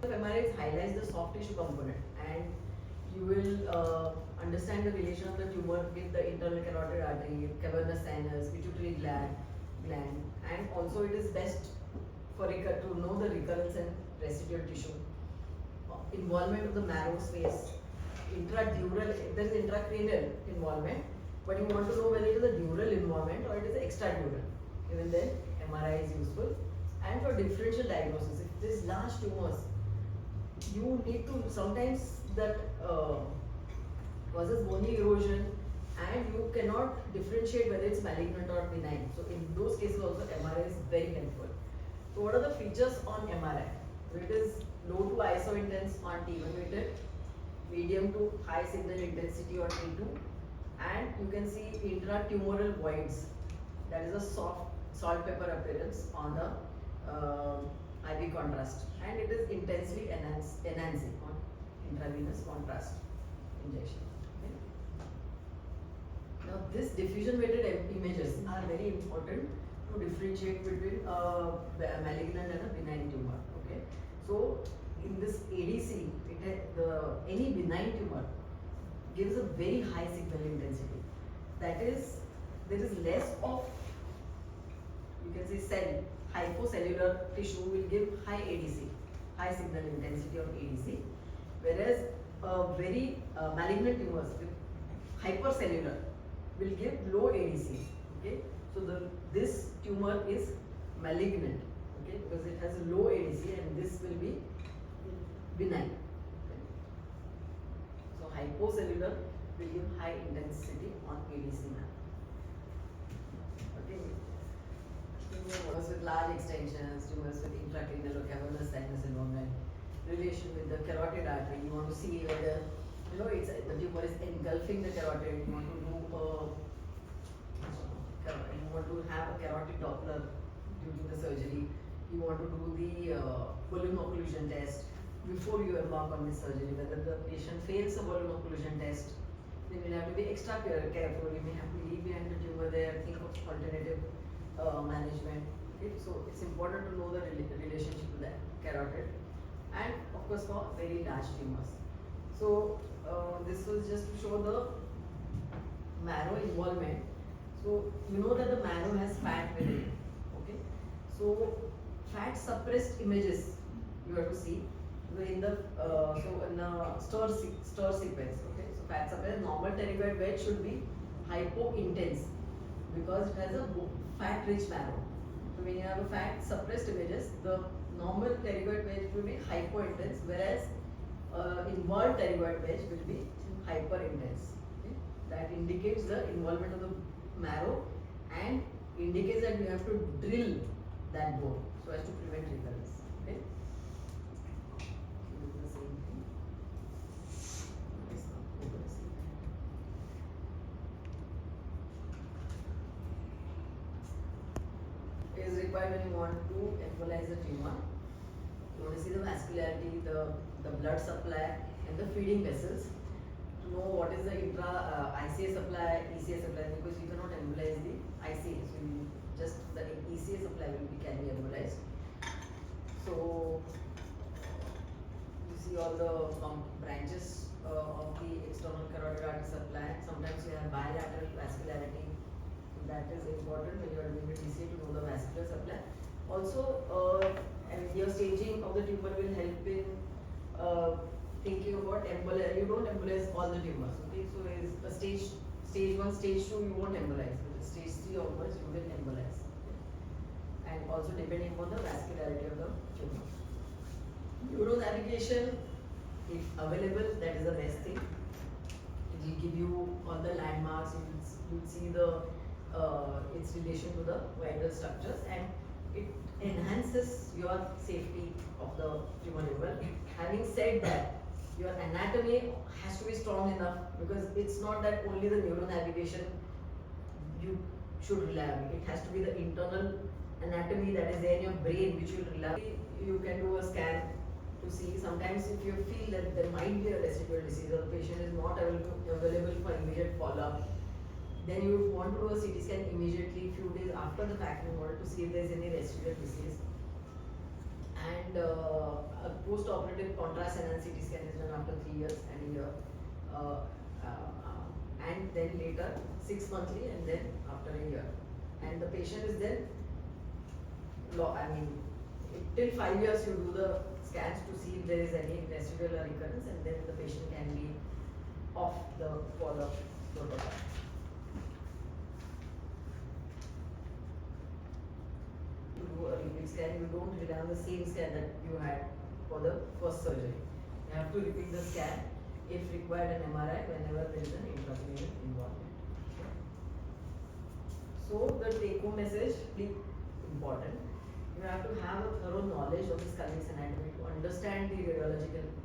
MRI highlights the soft tissue component, and you will understand the relation of the tumor with the internal carotid artery, cavernous sinus, pituitary gland, and also it is best for to know the recurrence and residual tissue. Involvement of the marrow space, intradural, there is intracranial involvement, but you want to know whether it is a dural involvement or it is extradural. Even then, MRI is useful. And for differential diagnosis, if these large tumors, you need to sometimes that causes bony erosion, and you cannot differentiate whether it's malignant or benign. So in those cases also MRI is very helpful. So what are the features on MRI? So it is low to ISO intense on T1 weighted, medium to high signal intensity on T2, and you can see intratumoral voids, that is a soft salt pepper appearance on the IV contrast, and it is intensely enhancing on intravenous contrast injection. Okay. Now this diffusion weighted images are very important to differentiate between a malignant and a benign tumor. Okay, so in this ADC, any benign tumor gives a very high signal intensity. That is, there is less of, you can say, cell. Hypocellular tissue will give high ADC, high signal intensity of ADC, whereas very malignant tumors with hypercellular will give low ADC. Okay, so this tumor is malignant. Okay, because it has a low ADC, and this will be benign. Okay. So hypocellular will give high intensity on ADC map. Okay. Tumors with large extensions, tumors with intracranial or cavernous sinus involvement, relation with the carotid artery. You want to see whether it's the tumor is engulfing the carotid. You want to do you want to have a carotid Doppler during the surgery. You want to do the balloon occlusion test before you embark on this surgery. Whether the patient fails a balloon occlusion test, then you will have to be extra careful. You may have to leave behind the tumor there, think of alternative management. Okay, so it's important to know the relationship to the carotid, and of course for very large tumors. So this was just to show the marrow involvement. So you know that the marrow has fat within it. Okay, so fat suppressed images you have to see in the stir sequence. Okay, so fat suppressed normal pterygoid wedge should be hypo intense because it has a fat rich marrow. So when you have a fat suppressed images, the normal pterygoid wedge will be hypo intense, whereas involved pterygoid wedge will be hyper intense. Okay? That indicates the involvement of the marrow and indicates that you have to drill that bone so as to prevent recurrence. Okay? The same thing. Is required when you want to embolize the tumor. You want to see the vascularity, the blood supply, and the feeding vessels. To know what is the ICA supply, ECA supply, because you cannot embolize the ICA, so just the ECA supply can be embolized. So you see all the branches of the external carotid artery supply. Sometimes you have bilateral vascularity. That is important when you are doing the DCA to know the vascular supply. Also, and your staging of the tumor will help in thinking about embolize. You don't embolize all the tumors. Okay, so is a stage 1, stage 2 you won't embolize. But stage 3 onwards you will embolize. Okay. And also depending upon the vascularity of the tumor. Neuronavigation, if available, that is the best thing. It will give you all the landmarks. You will see the its relation to the vital structures, and it enhances your safety of the tumor level. Having said that, your anatomy has to be strong enough, because it's not that only the neuronavigation you should rely on. It has to be the internal anatomy that is there in your brain which will rely on. You can do a scan to see. Sometimes if you feel that there might be a residual disease or the patient is not available for immediate follow-up, then you want to do a CT scan immediately few days after the fact removal to see if there is any residual disease. And a post-operative contrast and CT scan is done after 3 years and a year. Uh, and then later 6 monthly and then after a year. And the patient is then, till 5 years you do the scans to see if there is any residual or recurrence, and then the patient can be off the follow-up protocol. To do a repeat scan, you don't rely on the same scan that you had for the first surgery. You have to repeat the scan, if required an MRI whenever there is an intracranial involvement. So the take-home message, be important. You have to have a thorough knowledge of the skull anatomy to understand the radiological